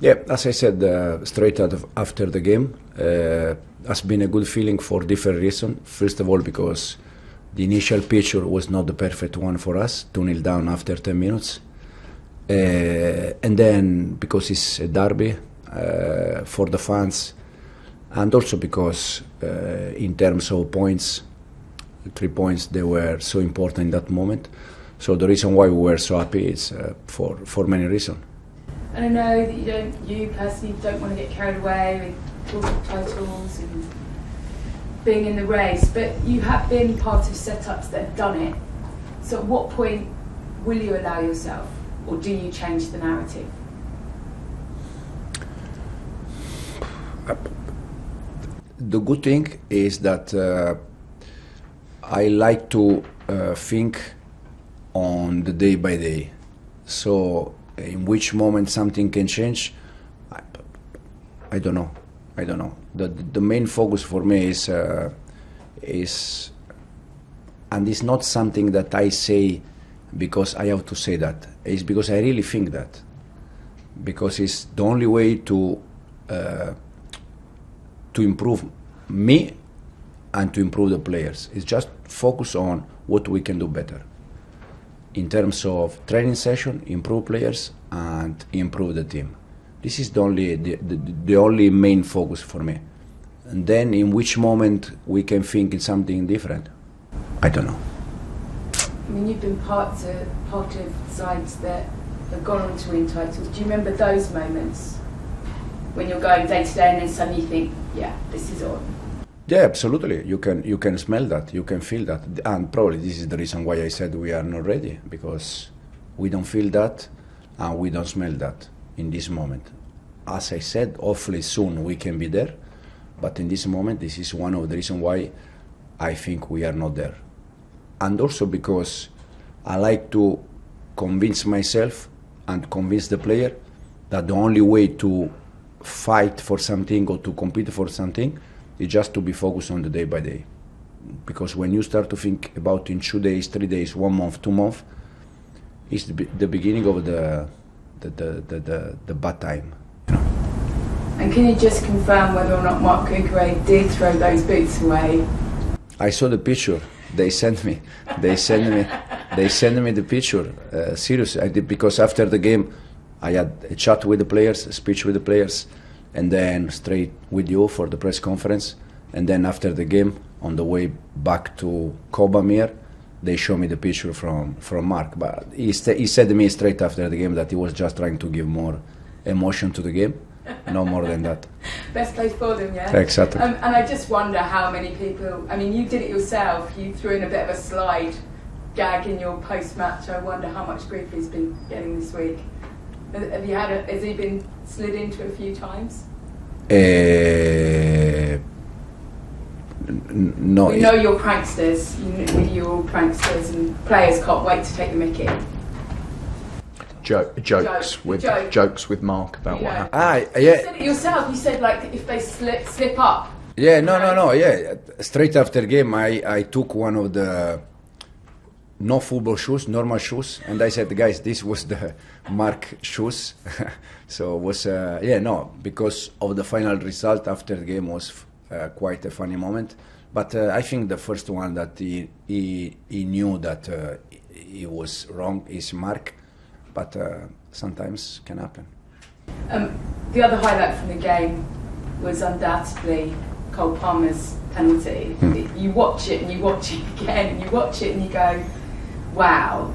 Yeah, as I said straight after the game, has been a good feeling for different reasons. First of all, because the initial picture was not the perfect one for us, 2-0 down after 10 minutes. And then because it's a derby for the fans, and also because in terms of points, 3 points, they were so important in that moment. So the reason why we were so happy is for many reasons. And I know that you personally don't want to get carried away with talking titles and being in the race, but you have been part of setups that have done it. So at what point will you allow yourself, or do you change the narrative? The good thing is that I like to think on the day by day. So in which moment something can change, I don't know. The main focus for me is and it's not something that I say because I have to say that. It's because I really think that, because it's the only way to improve me and to improve the players. It's just focus on what we can do better in terms of training session, improve players and improve the team. This is the only main focus for me. And then in which moment we can think in something different, I don't know. I mean, you've been part of sides that have gone on to win titles. Do you remember those moments when you're going day to day and then suddenly you think, yeah, this is on? Yeah, absolutely. You can smell that, you can feel that, and probably this is the reason why I said we are not ready, because we don't feel that and we don't smell that in this moment. As I said, hopefully soon we can be there, but in this moment this is one of the reasons why I think we are not there. And also because I like to convince myself and convince the player that the only way to fight for something or to compete for something is just to be focused on the day by day. Because when you start to think about in 2 days, 3 days, 1 month, 2 months, it's the beginning of the bad time. And can you just confirm whether or not Marc Cucurella did throw those boots away? I saw the picture. They sent me the picture. Seriously, I did, because after the game, I had a chat with the players, a speech with the players, and then straight with you for the press conference. And then after the game, on the way back to Kobamir, they showed me the picture from Marc. But he said to me straight after the game that he was just trying to give more emotion to the game, no more than that. Best place for them, yeah? Exactly. And I just wonder how many people, I mean, you did it yourself, you threw in a bit of a slide gag in your post-match. I wonder how much grief he's been getting this week. Has he been slid into a few times? No. We know you're pranksters, you're all pranksters, and players can't wait to take the mickey. Jokes with Marc about what happened. Yeah. You said it yourself. You said like if they slip up. Yeah, no. Yeah, straight after game, I took one of the no football shoes, normal shoes, and I said, guys, this was the Marc shoes. So it was because of the final result after the game was quite a funny moment. But I think the first one that he knew that he was wrong is Marc. But sometimes can happen. The other highlight from the game was undoubtedly Cole Palmer's penalty. You watch it and you watch it again and you watch it and you go, wow.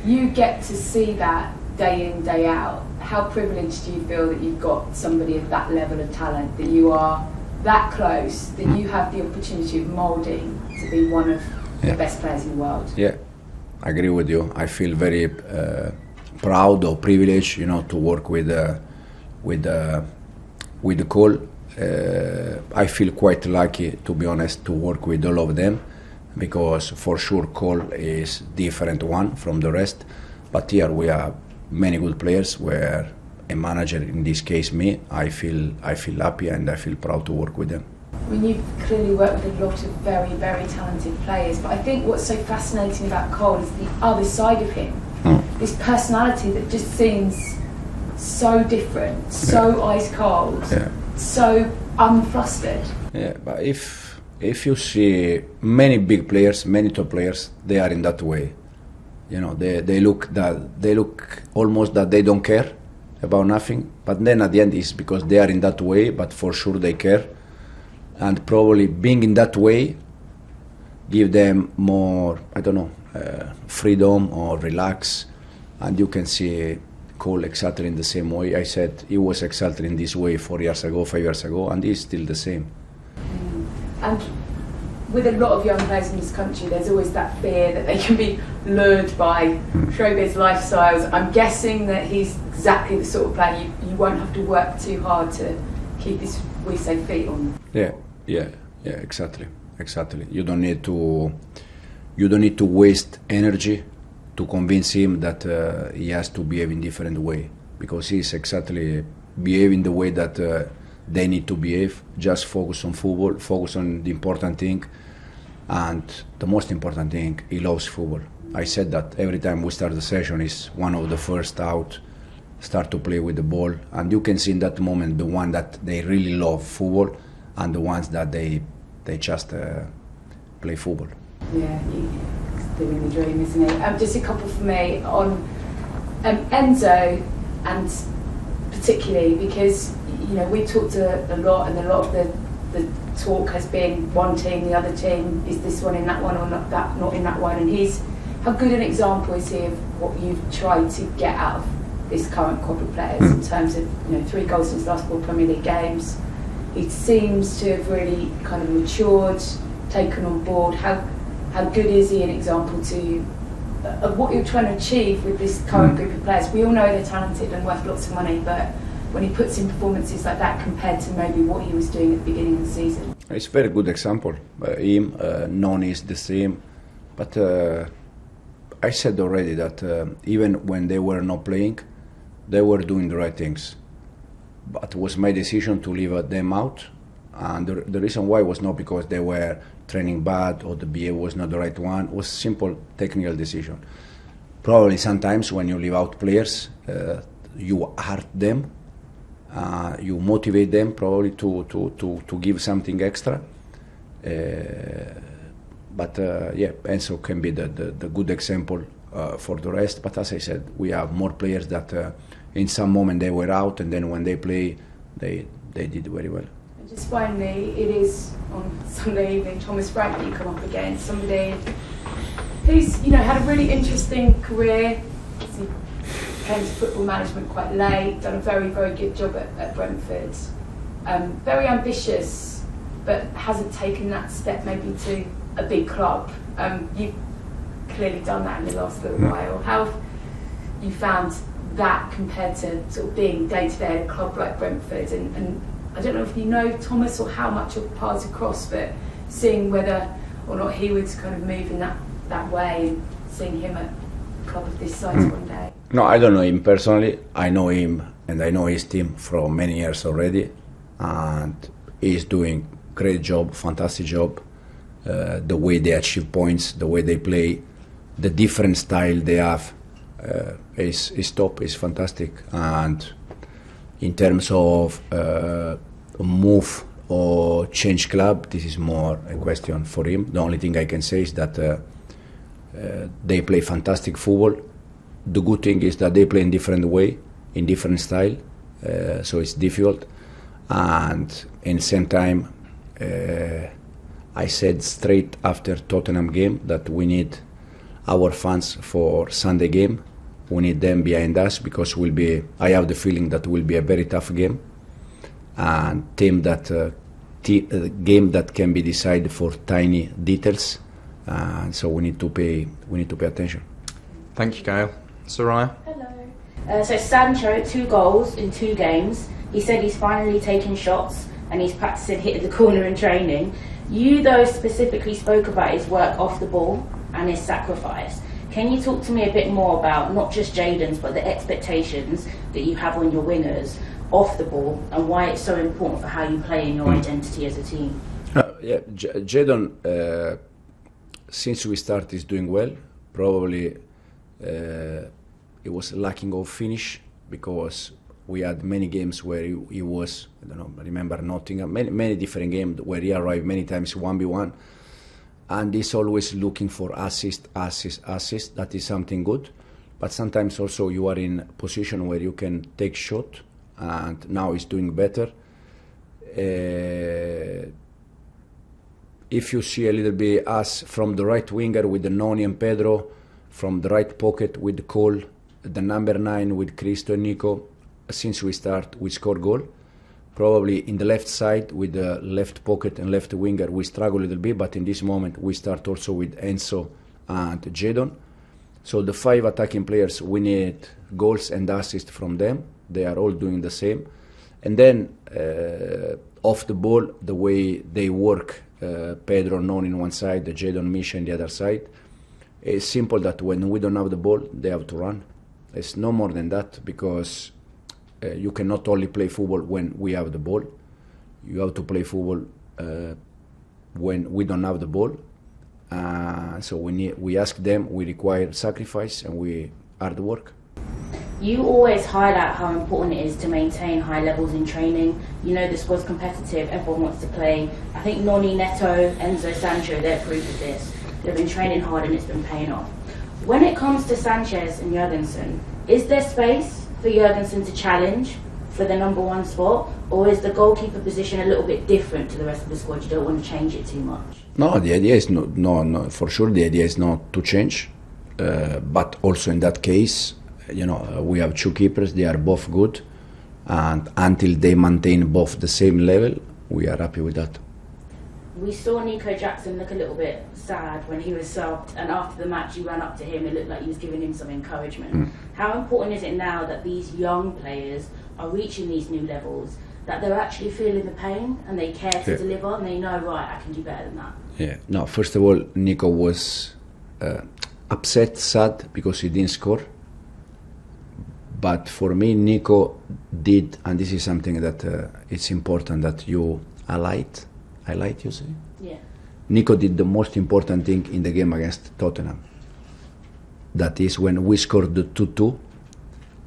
You get to see that day in, day out. How privileged do you feel that you've got somebody of that level of talent, that you are that close, that you have the opportunity of moulding to be one of the best players in the world? Yeah. I agree with you. I feel very proud or privileged, to work with Cole. I feel quite lucky, to be honest, to work with all of them, because for sure Cole is different one from the rest. But here we have many good players. Where a manager, in this case me, I feel happy and I feel proud to work with them. I mean, you've clearly worked with a lot of very, very talented players, but I think what's so fascinating about Cole is the other side of him. This personality that just seems so different, so ice cold, so unflustered. Yeah, but if you see many big players, many top players, they are in that way. You know, they look almost that they don't care about nothing. But then at the end it's because they are in that way. But for sure they care, and probably being in that way give them more, I don't know, freedom or relax, and you can see Cole exactly in the same way. I said he was exactly in this way 4 years ago, 5 years ago, and he's still the same. And with a lot of young players in this country, there's always that fear that they can be lured by showbiz lifestyles. I'm guessing that he's exactly the sort of player you won't have to work too hard to keep his, we say, feet on. Yeah, exactly. You don't need to waste energy to convince him that he has to behave in different way, because he's exactly behaving the way that they need to behave. Just focus on football, focus on the important thing, and the most important thing, he loves football. I said that every time we start the session, he's one of the first out, start to play with the ball, and you can see in that moment the one that they really love football and the ones that they just play football. Yeah, he's living the dream, isn't he? Just a couple for me on Enzo, and particularly because, you know, we talked a lot, and a lot of the talk has been one team, the other team, is this one in that one or not in that one, and how good an example is he of what you've tried to get out of this current crop of players in terms of, you know, 3 goals since last 4 Premier League games. He seems to have really kind of matured, taken on board. How good is he an example of what you're trying to achieve with this current group of players? We all know they're talented and worth lots of money, but when he puts in performances like that compared to maybe what he was doing at the beginning of the season. It's a very good example. Him, Noni is the same. But I said already that even when they were not playing, they were doing the right things. But it was my decision to leave them out. And the reason why was not because they were training bad or the behavior was not the right one. It was a simple technical decision. Probably sometimes when you leave out players, you hurt them. You motivate them probably to give something extra, but Enzo can be the good example for the rest. But as I said, we have more players that in some moment they were out, and then when they play, they did very well. And just finally, it is on Sunday evening, Thomas Frank that you come up against, somebody who's, you know, had a really interesting career. He came to football management quite late, done a very, very good job at Brentford. Very ambitious, but hasn't taken that step maybe to a big club. You've clearly done that in the last little while. How have you found that compared to sort of being day-to-day at a club like Brentford? And I don't know if you know Thomas or how much your paths across, but seeing whether or not he would kind of move in that way, and seeing him at a club of this size one day. No, I don't know him personally. I know him and I know his team for many years already, and he's doing great job, fantastic job. The way they achieve points, the way they play, the different style they have is top, is fantastic. And in terms of move or change club, this is more a question for him. The only thing I can say is that they play fantastic football. The good thing is that they play in different way, in different style, so it's difficult. And in the same time, I said straight after Tottenham game that we need our fans for Sunday game. We need them behind us, because I have the feeling that will be a very tough game, and game that can be decided for tiny details. So we need to pay attention. Thank you, Gail. Soraya? Hello. So Sancho, 2 goals in 2 games. He said he's finally taking shots and he's practicing hitting the corner in training. You, though, specifically spoke about his work off the ball and his sacrifice. Can you talk to me a bit more about not just Jadon's, but the expectations that you have on your wingers off the ball, and why it's so important for how you play in your identity as a team? Jadon, since we started, is doing well. Probably it was lacking of finish, because We had many games where he was, I don't know, remember Nottingham, many different games where he arrived many times 1v1. And he's always looking for assist. That is something good. But sometimes also you are in a position where you can take shot, and now he's doing better. If you see a little bit us from the right winger with the Noni and Pedro, from the right pocket with Cole, the number 9 with Cristo and Nico, since we score goal. Probably in the left side with the left pocket and left winger we struggle a little bit, but in this moment we start also with Enzo and Jadon. So the 5 attacking players, we need goals and assists from them. They are all doing the same. And then off the ball, the way they work, Pedro, Non in one side, Jadon, Misha in the other side, it's simple that when we don't have the ball, they have to run. It's no more than that, because you cannot only play football when we have the ball. You have to play football when we don't have the ball. So we ask them, we require sacrifice, and we hard work. You always highlight how important it is to maintain high levels in training. You know the squad's competitive, everyone wants to play. I think Noni, Neto, Enzo, Sancho, they're proof of this. They've been training hard and it's been paying off. When it comes to Sanchez and Jörgensen, is there space for Jörgensen to challenge for the number 1 spot, or is the goalkeeper position a little bit different to the rest of the squad? You don't want to change it too much? No, the idea is no, for sure the idea is not to change, but also in that case, we have 2 keepers, they are both good, and until they maintain both the same level, we are happy with that. We saw Nico Jackson look a little bit sad when he was subbed, and after the match you ran up to him, it looked like he was giving him some encouragement. How important is it now that these young players are reaching these new levels, that they're actually feeling the pain and they care to deliver, and they know, right, I can do better than that? Yeah, no, first of all, Nico was upset, sad, because he didn't score. But for me, Nico did, and this is something that it's important that you highlight, you say? Yeah. Nico did the most important thing in the game against Tottenham. That is when we scored the 2-2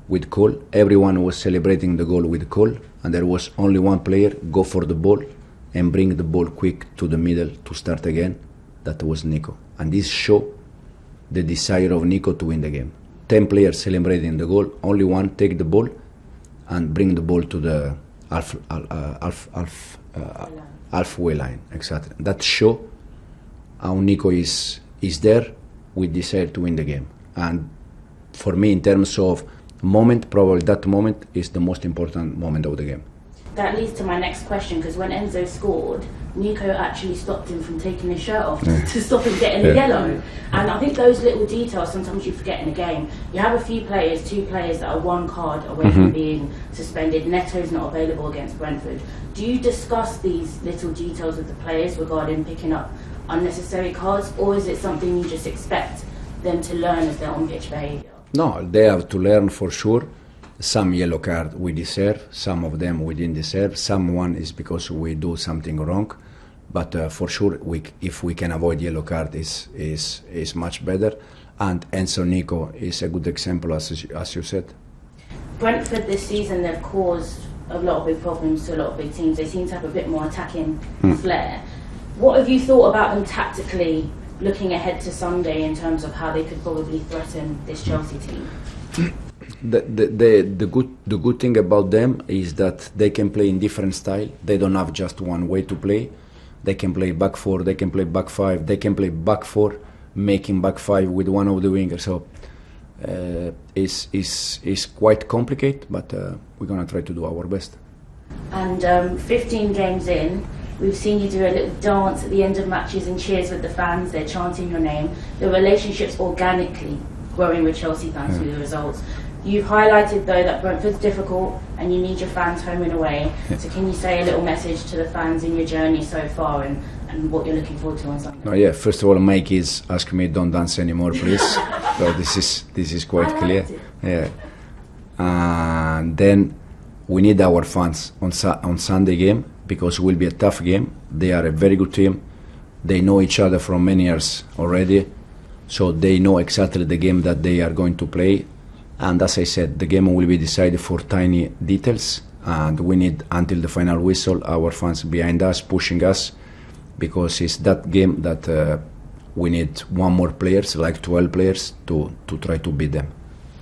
with Cole. Everyone was celebrating the goal with Cole, and there was only one player go for the ball and bring the ball quick to the middle to start again. That was Nico. And this showed the desire of Nico to win the game. 10 players celebrating the goal, only one take the ball and bring the ball to the halfway line. Exactly. That show how Nico is there with desire to win the game. And for me, in terms of moment, probably that moment is the most important moment of the game. That leads to my next question, because when Enzo scored, Nico actually stopped him from taking his shirt off to stop him getting the yellow. And I think those little details sometimes you forget in a game. You have a few players, 2 players that are 1 card away from being suspended. Neto's not available against Brentford. Do you discuss these little details with the players regarding picking up unnecessary cards, or is it something you just expect them to learn as their on-pitch behaviour? No, they have to learn for sure. Some yellow card we deserve, some of them we didn't deserve, someone is because we do something wrong, but for sure if we can avoid yellow card is much better, and Enzo Nico is a good example as you said. Brentford this season, they've caused a lot of big problems to a lot of big teams. They seem to have a bit more attacking flair. What have you thought about them tactically, looking ahead to Sunday, in terms of how they could probably threaten this Chelsea team? The good thing about them is that they can play in different style. They don't have just one way to play. They can play back 4, they can play back 5, they can play back 4, making back 5 with one of the wingers. So it's quite complicated, but we're gonna try to do our best. And 15 games in, we've seen you do a little dance at the end of matches and cheers with the fans. They're chanting your name. The relationship's organically growing with Chelsea fans through the results. You've highlighted, though, that Brentford's difficult and you need your fans home and away. So can you say a little message to the fans in your journey so far and what you're looking forward to on Sunday? First of all, my kids ask me don't dance anymore, please. So this is quite clear. And then we need our fans on Sunday game, because it will be a tough game. They are a very good team. They know each other from many years already, so they know exactly the game that they are going to play. And as I said, the game will be decided for tiny details, and we need, until the final whistle, our fans behind us, pushing us, because it's that game that we need one more players, like 12 players, to try to beat them.